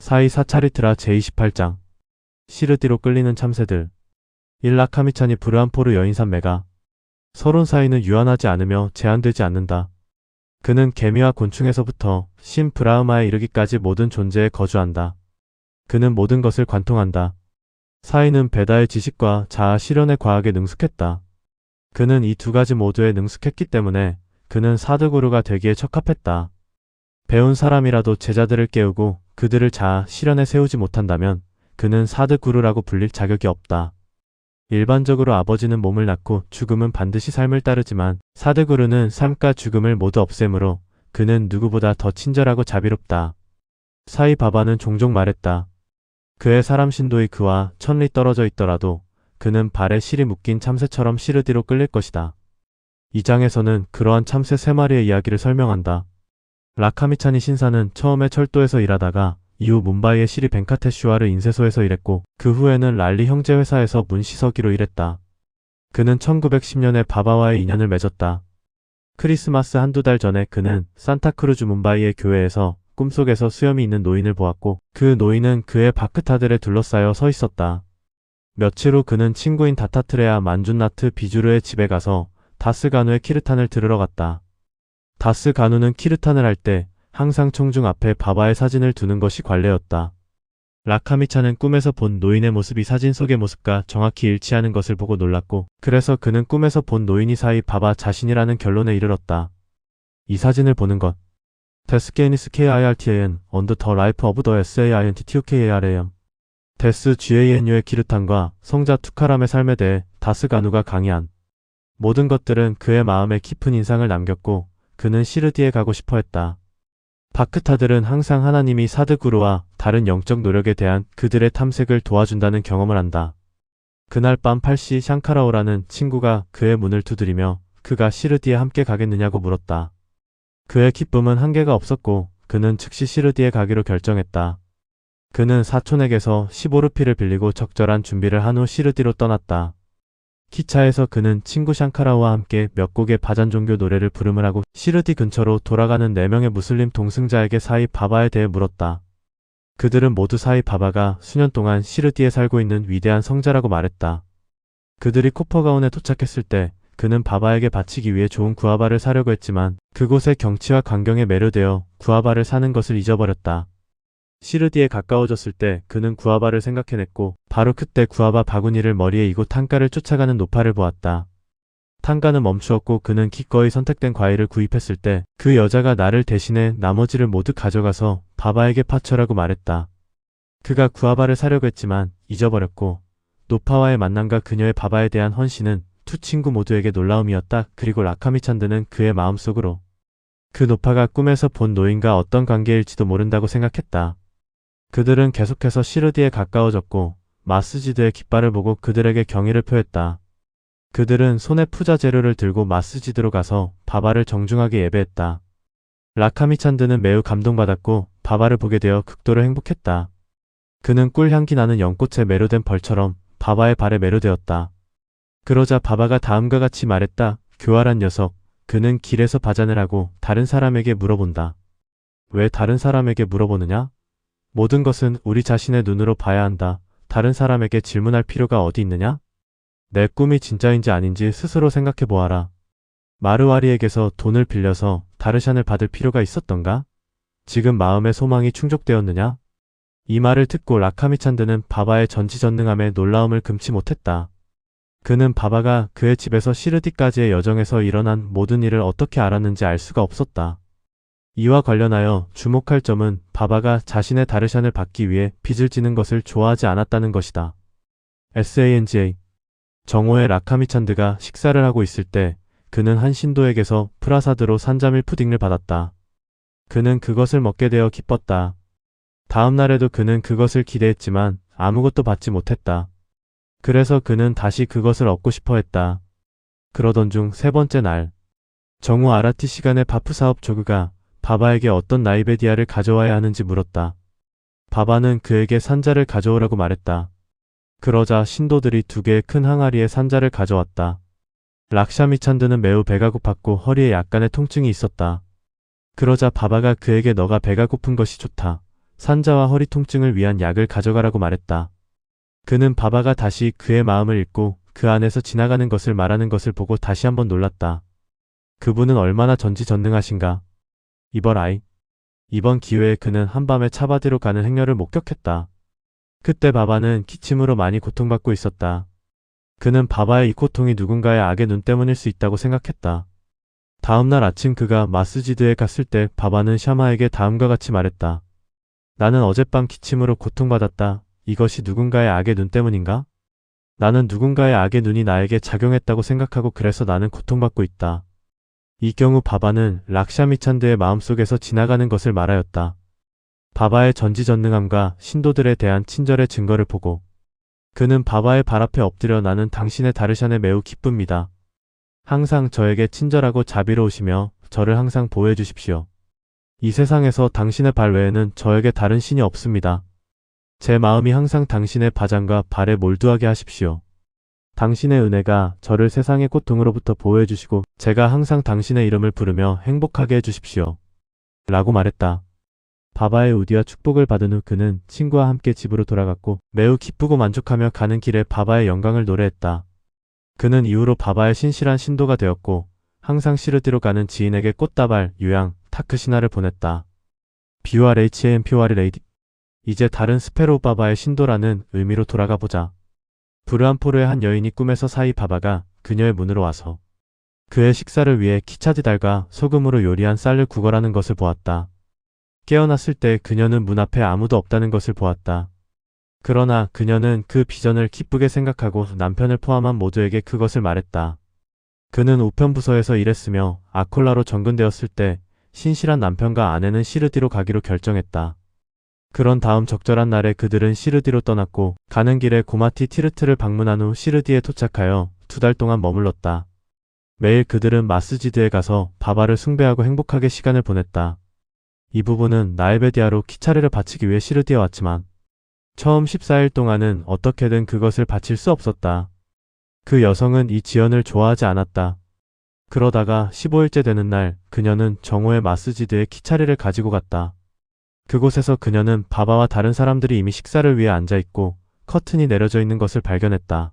사이 사차리트라 제28장 시르디로 끌리는 참새들. 라카미찬이 브르한포르 여인산매가 서론 사이는 유한하지 않으며 제한되지 않는다. 그는 개미와 곤충에서부터 신 브라흐마에 이르기까지 모든 존재에 거주한다. 그는 모든 것을 관통한다. 사이는 베다의 지식과 자아 실현의 과학에 능숙했다. 그는 이 두 가지 모두에 능숙했기 때문에 그는 사드구루가 되기에 적합했다. 배운 사람이라도 제자들을 깨우고 그들을 자아 실현에 세우지 못한다면 그는 사드구루라고 불릴 자격이 없다. 일반적으로 아버지는 몸을 낳고 죽음은 반드시 삶을 따르지만 사드구루는 삶과 죽음을 모두 없애므로 그는 누구보다 더 친절하고 자비롭다. 사이 바바는 종종 말했다. 그의 사람 신도의 그와 1000리 떨어져 있더라도 그는 발에 실이 묶인 참새처럼 시르디로 끌릴 것이다. 이 장에서는 그러한 참새 3마리의 이야기를 설명한다. 라카미찬이 신사는 처음에 철도에서 일하다가 이후 뭄바이의 시리 벤카테슈아르 인쇄소에서 일했고 그 후에는 랄리 형제 회사에서 문시서기로 일했다. 그는 1910년에 바바와의 인연을 맺었다. 크리스마스 한두 달 전에 그는 산타크루즈 뭄바이의 교회에서 꿈속에서 수염이 있는 노인을 보았고 그 노인은 그의 바크타들에 둘러싸여 서 있었다. 며칠 후 그는 친구인 다타트레아 만준나트 비주르의 집에 가서 다스 가누의 키르탄을 들으러 갔다. 다스 가누는 키르탄을 할 때 항상 청중 앞에 바바의 사진을 두는 것이 관례였다. 라카미찬은 꿈에서 본 노인의 모습이 사진 속의 모습과 정확히 일치하는 것을 보고 놀랐고 그래서 그는 꿈에서 본 노인이 사이 바바 자신이라는 결론에 이르렀다. 이 사진을 보는 것. 데스게니스 KIRTAN 언더 더 라이프 오브 더 SAINTTUKARAM 데스 GANU의 키르탄과 성자 투카람의 삶에 대해 다스 가누가 강의한 모든 것들은 그의 마음에 깊은 인상을 남겼고 그는 시르디에 가고 싶어 했다. 바크타들은 항상 하나님이 사드구루와 다른 영적 노력에 대한 그들의 탐색을 도와준다는 경험을 한다. 그날 밤 팔시 샹카라오라는 친구가 그의 문을 두드리며 그가 시르디에 함께 가겠느냐고 물었다. 그의 기쁨은 한계가 없었고 그는 즉시 시르디에 가기로 결정했다. 그는 사촌에게서 15루피를 빌리고 적절한 준비를 한 후 시르디로 떠났다. 기차에서 그는 친구 샹카라오와 함께 몇 곡의 바잔 종교 노래를 부름을 하고 시르디 근처로 돌아가는 4명의 무슬림 동승자에게 사이 바바에 대해 물었다. 그들은 모두 사이 바바가 수년 동안 시르디에 살고 있는 위대한 성자라고 말했다. 그들이 코퍼가운에 도착했을 때 그는 바바에게 바치기 위해 좋은 구아바를 사려고 했지만 그곳의 경치와 광경에 매료되어 구아바를 사는 것을 잊어버렸다. 시르디에 가까워졌을 때 그는 구아바를 생각해냈고 바로 그때 구아바 바구니를 머리에 이고 탄가를 쫓아가는 노파를 보았다. 탄가는 멈추었고 그는 기꺼이 선택된 과일을 구입했을 때 그 여자가 나를 대신해 나머지를 모두 가져가서 바바에게 파처라고 말했다. 그가 구아바를 사려고 했지만 잊어버렸고 노파와의 만남과 그녀의 바바에 대한 헌신은 두 친구 모두에게 놀라움이었다. 그리고 라카미찬드는 그의 마음속으로 그 노파가 꿈에서 본 노인과 어떤 관계일지도 모른다고 생각했다. 그들은 계속해서 시르디에 가까워졌고 마스지드의 깃발을 보고 그들에게 경의를 표했다. 그들은 손에 푸자 재료를 들고 마스지드로 가서 바바를 정중하게 예배했다. 라카미찬드는 매우 감동받았고 바바를 보게 되어 극도로 행복했다. 그는 꿀향기 나는 연꽃에 매료된 벌처럼 바바의 발에 매료되었다. 그러자 바바가 다음과 같이 말했다. 교활한 녀석, 그는 길에서 바잔을 하고 다른 사람에게 물어본다. 왜 다른 사람에게 물어보느냐? 모든 것은 우리 자신의 눈으로 봐야 한다. 다른 사람에게 질문할 필요가 어디 있느냐? 내 꿈이 진짜인지 아닌지 스스로 생각해 보아라. 마르와리에게서 돈을 빌려서 다르샨을 받을 필요가 있었던가? 지금 마음의 소망이 충족되었느냐? 이 말을 듣고 라카미찬드는 바바의 전지전능함에 놀라움을 금치 못했다. 그는 바바가 그의 집에서 시르디까지의 여정에서 일어난 모든 일을 어떻게 알았는지 알 수가 없었다. 이와 관련하여 주목할 점은 바바가 자신의 다르샨을 받기 위해 빚을 지는 것을 좋아하지 않았다는 것이다. SANGA 정오에 라카미찬드가 식사를 하고 있을 때 그는 한 신도에게서 프라사드로 산자밀 푸딩을 받았다. 그는 그것을 먹게 되어 기뻤다. 다음 날에도 그는 그것을 기대했지만 아무것도 받지 못했다. 그래서 그는 다시 그것을 얻고 싶어 했다. 그러던 중 3번째 날 정오 아라티 시간에 바프 사업 조그가 바바에게 어떤 나이베디아를 가져와야 하는지 물었다. 바바는 그에게 산자를 가져오라고 말했다. 그러자 신도들이 2개의 큰 항아리에 산자를 가져왔다. 락샤미찬드는 매우 배가 고팠고 허리에 약간의 통증이 있었다. 그러자 바바가 그에게 너가 배가 고픈 것이 좋다. 산자와 허리 통증을 위한 약을 가져가라고 말했다. 그는 바바가 다시 그의 마음을 읽고 그 안에서 지나가는 것을 말하는 것을 보고 다시 한번 놀랐다. 그분은 얼마나 전지전능하신가. 이벌아이. 이번 기회에 그는 한밤에 차바디로 가는 행렬을 목격했다. 그때 바바는 기침으로 많이 고통받고 있었다. 그는 바바의 이 고통이 누군가의 악의 눈 때문일 수 있다고 생각했다. 다음날 아침 그가 마스지드에 갔을 때 바바는 샤마에게 다음과 같이 말했다. 나는 어젯밤 기침으로 고통받았다. 이것이 누군가의 악의 눈 때문인가? 나는 누군가의 악의 눈이 나에게 작용했다고 생각하고 그래서 나는 고통받고 있다. 이 경우 바바는 락샤미찬드의 마음속에서 지나가는 것을 말하였다. 바바의 전지전능함과 신도들에 대한 친절의 증거를 보고 그는 바바의 발 앞에 엎드려 나는 당신의 다르샨에 매우 기쁩니다. 항상 저에게 친절하고 자비로우시며 저를 항상 보호해 주십시오. 이 세상에서 당신의 발 외에는 저에게 다른 신이 없습니다. 제 마음이 항상 당신의 바장과 발에 몰두하게 하십시오. 당신의 은혜가 저를 세상의 고통으로부터 보호해 주시고 제가 항상 당신의 이름을 부르며 행복하게 해 주십시오. 라고 말했다. 바바의 우디와 축복을 받은 후 그는 친구와 함께 집으로 돌아갔고 매우 기쁘고 만족하며 가는 길에 바바의 영광을 노래했다. 그는 이후로 바바의 신실한 신도가 되었고 항상 시르디로 가는 지인에게 꽃다발, 유양, 타크 신화를 보냈다. BURHAMPOR 레이디. 이제 다른 스페로우 바바의 신도라는 의미로 돌아가 보자. 브르함포르의 한 여인이 꿈에서 사이 바바가 그녀의 문으로 와서 그의 식사를 위해 키차디달과 소금으로 요리한 쌀을 구걸하는 것을 보았다. 깨어났을 때 그녀는 문 앞에 아무도 없다는 것을 보았다. 그러나 그녀는 그 비전을 기쁘게 생각하고 남편을 포함한 모두에게 그것을 말했다. 그는 우편부서에서 일했으며 아콜라로 전근되었을 때 신실한 남편과 아내는 시르디로 가기로 결정했다. 그런 다음 적절한 날에 그들은 시르디로 떠났고 가는 길에 고마티 티르트를 방문한 후 시르디에 도착하여 2달 동안 머물렀다. 매일 그들은 마스지드에 가서 바바를 숭배하고 행복하게 시간을 보냈다. 이 부부는 나에베디아로 키차레를 바치기 위해 시르디에 왔지만 처음 14일 동안은 어떻게든 그것을 바칠 수 없었다. 그 여성은 이 지연을 좋아하지 않았다. 그러다가 15일째 되는 날 그녀는 정오의 마스지드에 키차레를 가지고 갔다. 그곳에서 그녀는 바바와 다른 사람들이 이미 식사를 위해 앉아있고 커튼이 내려져 있는 것을 발견했다.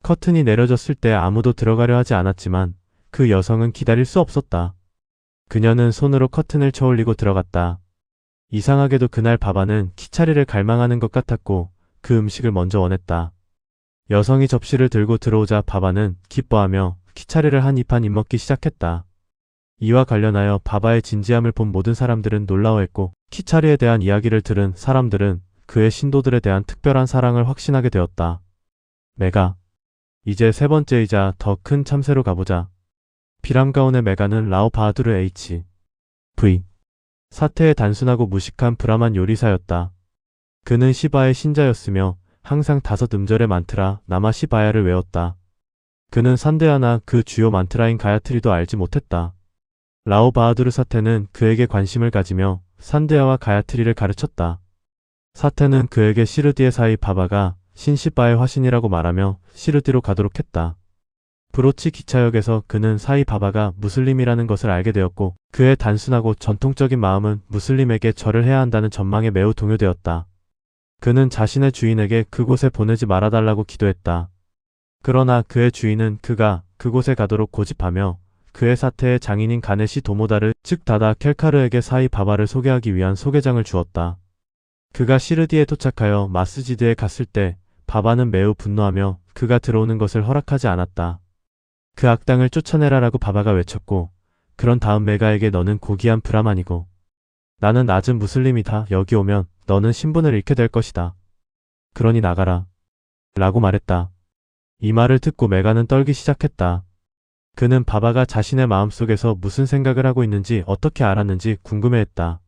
커튼이 내려졌을 때 아무도 들어가려 하지 않았지만 그 여성은 기다릴 수 없었다. 그녀는 손으로 커튼을 쳐올리고 들어갔다. 이상하게도 그날 바바는 키차리를 갈망하는 것 같았고 그 음식을 먼저 원했다. 여성이 접시를 들고 들어오자 바바는 기뻐하며 키차리를 한 입 한 입 먹기 시작했다. 이와 관련하여 바바의 진지함을 본 모든 사람들은 놀라워했고 키차리에 대한 이야기를 들은 사람들은 그의 신도들에 대한 특별한 사랑을 확신하게 되었다. 메가. 이제 세 번째이자 더 큰 참새로 가보자. 비람가온의 메가는 라오 바하두르 H.V. 사태의 단순하고 무식한 브라만 요리사였다. 그는 시바의 신자였으며 항상 5음절의 만트라 나마 시바야를 외웠다. 그는 산데아나 그 주요 만트라인 가야트리도 알지 못했다. 라오 바하두르 사태는 그에게 관심을 가지며 산데아와 가야트리를 가르쳤다. 사태는 그에게 시르디의 사이 바바가 신시바의 화신이라고 말하며 시르디로 가도록 했다. 브로치 기차역에서 그는 사이 바바가 무슬림이라는 것을 알게 되었고 그의 단순하고 전통적인 마음은 무슬림에게 절을 해야 한다는 전망에 매우 동요되었다. 그는 자신의 주인에게 그곳에 보내지 말아달라고 기도했다. 그러나 그의 주인은 그가 그곳에 가도록 고집하며 그의 사태의 장인인 가네시 도모다르 즉 다다 켈카르에게 사이 바바를 소개하기 위한 소개장을 주었다. 그가 시르디에 도착하여 마스지드에 갔을 때 바바는 매우 분노하며 그가 들어오는 것을 허락하지 않았다. 그 악당을 쫓아내라라고 바바가 외쳤고 그런 다음 메가에게 너는 고귀한 브라만이고 나는 낮은 무슬림이다. 여기 오면 너는 신분을 잃게 될 것이다. 그러니 나가라. 라고 말했다. 이 말을 듣고 메가는 떨기 시작했다. 그는 바바가 자신의 마음속에서 무슨 생각을 하고 있는지 어떻게 알았는지 궁금해했다.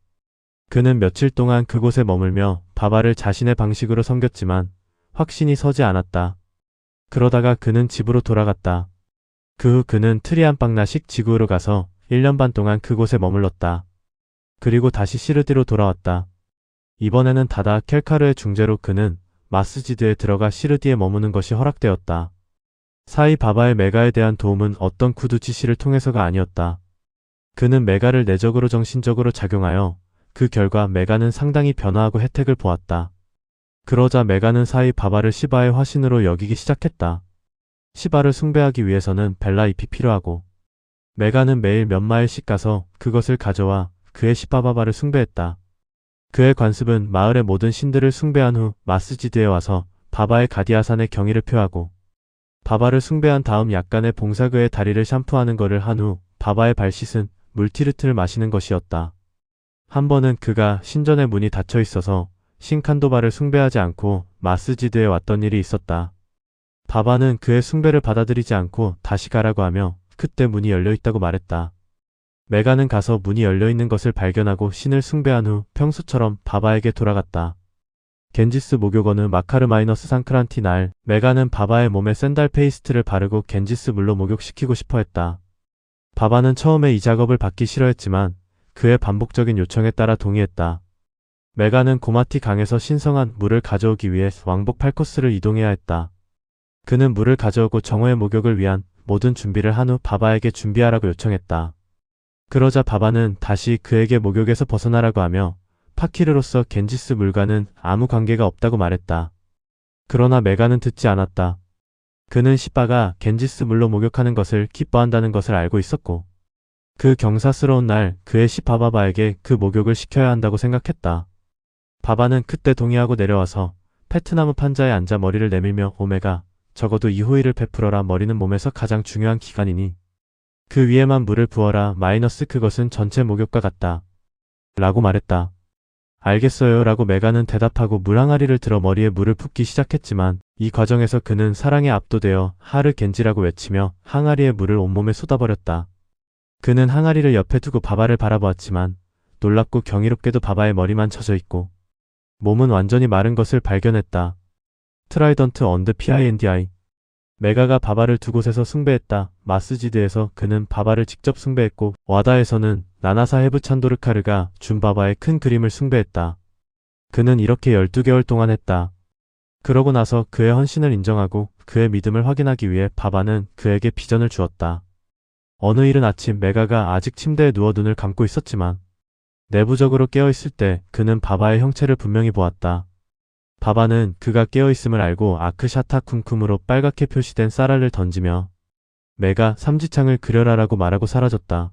그는 며칠 동안 그곳에 머물며 바바를 자신의 방식으로 섬겼지만 확신이 서지 않았다. 그러다가 그는 집으로 돌아갔다. 그 후 그는 트리안빵나식 지구로 가서 1년 반 동안 그곳에 머물렀다. 그리고 다시 시르디로 돌아왔다. 이번에는 다다 켈카르의 중재로 그는 마스지드에 들어가 시르디에 머무는 것이 허락되었다. 사이 바바의 메가에 대한 도움은 어떤 구두 지시를 통해서가 아니었다. 그는 메가를 내적으로 정신적으로 작용하여 그 결과 메가는 상당히 변화하고 혜택을 보았다. 그러자 메가는 사이 바바를 시바의 화신으로 여기기 시작했다. 시바를 숭배하기 위해서는 벨라 잎이 필요하고 메가는 매일 몇 마일씩 가서 그것을 가져와 그의 시바바바를 숭배했다. 그의 관습은 마을의 모든 신들을 숭배한 후 마스지드에 와서 바바의 가디아산의 경의를 표하고 바바를 숭배한 다음 약간의 봉사 그의 다리를 샴푸하는 것을 한 후 바바의 발 씻은 물티르트를 마시는 것이었다. 한 번은 그가 신전의 문이 닫혀 있어서 신칸도바를 숭배하지 않고 마스지드에 왔던 일이 있었다. 바바는 그의 숭배를 받아들이지 않고 다시 가라고 하며 그때 문이 열려 있다고 말했다. 메가는 가서 문이 열려 있는 것을 발견하고 신을 숭배한 후 평소처럼 바바에게 돌아갔다. 겐지스 목욕어느 마카르 마이너스 상크란티 날, 메가는 바바의 몸에 샌달 페이스트를 바르고 겐지스 물로 목욕시키고 싶어 했다. 바바는 처음에 이 작업을 받기 싫어했지만 그의 반복적인 요청에 따라 동의했다. 메가는 고마티 강에서 신성한 물을 가져오기 위해 왕복 8코스를 이동해야 했다. 그는 물을 가져오고 정오의 목욕을 위한 모든 준비를 한 후 바바에게 준비하라고 요청했다. 그러자 바바는 다시 그에게 목욕에서 벗어나라고 하며 파키르로서 겐지스 물과는 아무 관계가 없다고 말했다. 그러나 메가는 듣지 않았다. 그는 시바가 겐지스 물로 목욕하는 것을 기뻐한다는 것을 알고 있었고 그 경사스러운 날 그의 시바바바에게 그 목욕을 시켜야 한다고 생각했다. 바바는 그때 동의하고 내려와서 페트나무 판자에 앉아 머리를 내밀며 오메가, 적어도 이 호의를 베풀어라. 머리는 몸에서 가장 중요한 기관이니 그 위에만 물을 부어라. 마이너스 그것은 전체 목욕과 같다. 라고 말했다. 알겠어요 라고 메가는 대답하고 물 항아리를 들어 머리에 물을 붓기 시작했지만 이 과정에서 그는 사랑에 압도되어 하르 겐지라고 외치며 항아리에 물을 온몸에 쏟아버렸다. 그는 항아리를 옆에 두고 바바를 바라보았지만 놀랍고 경이롭게도 바바의 머리만 젖어 있고 몸은 완전히 마른 것을 발견했다. 트라이던트 언드 PINDI. 메가가 바바를 두 곳에서 숭배했다. 마스지드에서 그는 바바를 직접 숭배했고 와다에서는 나나사 헤브 찬도르카르가 준 바바의 큰 그림을 숭배했다. 그는 이렇게 12개월 동안 했다. 그러고 나서 그의 헌신을 인정하고 그의 믿음을 확인하기 위해 바바는 그에게 비전을 주었다. 어느 이른 아침 메가가 아직 침대에 누워 눈을 감고 있었지만 내부적으로 깨어있을 때 그는 바바의 형체를 분명히 보았다. 바바는 그가 깨어있음을 알고 아크샤타 쿰쿰으로 빨갛게 표시된 쌀알을 던지며 메가 삼지창을 그려라라고 말하고 사라졌다.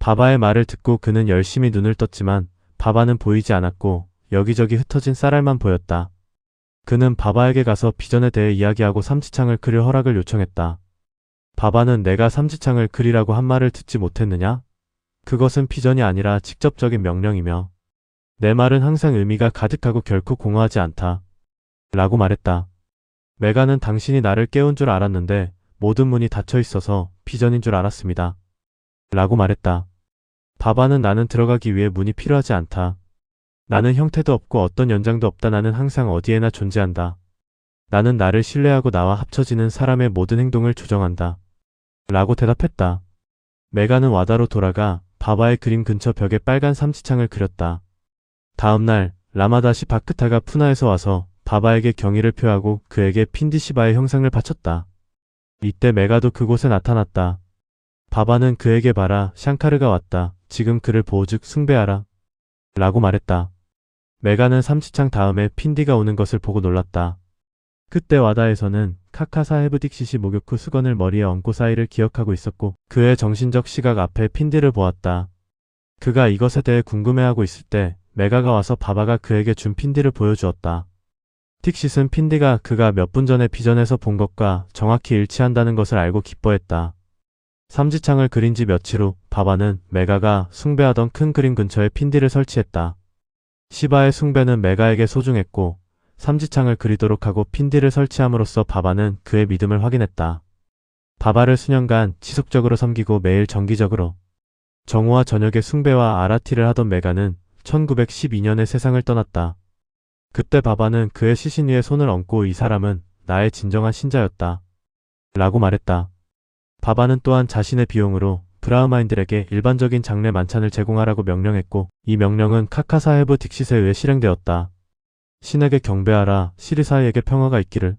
바바의 말을 듣고 그는 열심히 눈을 떴지만 바바는 보이지 않았고 여기저기 흩어진 쌀알만 보였다. 그는 바바에게 가서 비전에 대해 이야기하고 삼지창을 그릴 허락을 요청했다. 바바는 내가 삼지창을 그리라고 한 말을 듣지 못했느냐? 그것은 비전이 아니라 직접적인 명령이며 내 말은 항상 의미가 가득하고 결코 공허하지 않다. 라고 말했다. 메가는 당신이 나를 깨운 줄 알았는데 모든 문이 닫혀 있어서 비전인 줄 알았습니다. 라고 말했다. 바바는 나는 들어가기 위해 문이 필요하지 않다. 나는 형태도 없고 어떤 연장도 없다. 나는 항상 어디에나 존재한다. 나는 나를 신뢰하고 나와 합쳐지는 사람의 모든 행동을 조정한다. 라고 대답했다. 메가는 와다로 돌아가 바바의 그림 근처 벽에 빨간 삼지창을 그렸다. 다음날 라마다시 바크타가 푸나에서 와서 바바에게 경의를 표하고 그에게 핀디시바의 형상을 바쳤다. 이때 메가도 그곳에 나타났다. 바바는 그에게 봐라, 샹카르가 왔다. 지금 그를 보오즉 숭배하라. 라고 말했다. 메가는 삼지창 다음에 핀디가 오는 것을 보고 놀랐다. 그때 와다에서는 카카사 헤브딕시시 목욕 후 수건을 머리에 얹고 사이를 기억하고 있었고 그의 정신적 시각 앞에 핀디를 보았다. 그가 이것에 대해 궁금해하고 있을 때 메가가 와서 바바가 그에게 준 핀디를 보여주었다. 틱싯은 핀디가 그가 몇 분 전에 비전에서 본 것과 정확히 일치한다는 것을 알고 기뻐했다. 삼지창을 그린 지 며칠 후 바바는 메가가 숭배하던 큰 그림 근처에 핀디를 설치했다. 시바의 숭배는 메가에게 소중했고 삼지창을 그리도록 하고 핀디를 설치함으로써 바바는 그의 믿음을 확인했다. 바바를 수년간 지속적으로 섬기고 매일 정기적으로 정오와 저녁에 숭배와 아라티를 하던 메가는 1912년에 세상을 떠났다. 그때 바바는 그의 시신 위에 손을 얹고 이 사람은 나의 진정한 신자였다. 라고 말했다. 바바는 또한 자신의 비용으로 브라흐마인들에게 일반적인 장례 만찬을 제공하라고 명령했고 이 명령은 카카사 헤브 딕싯에 의해 실행되었다. 신에게 경배하라, 시리사이에게 평화가 있기를.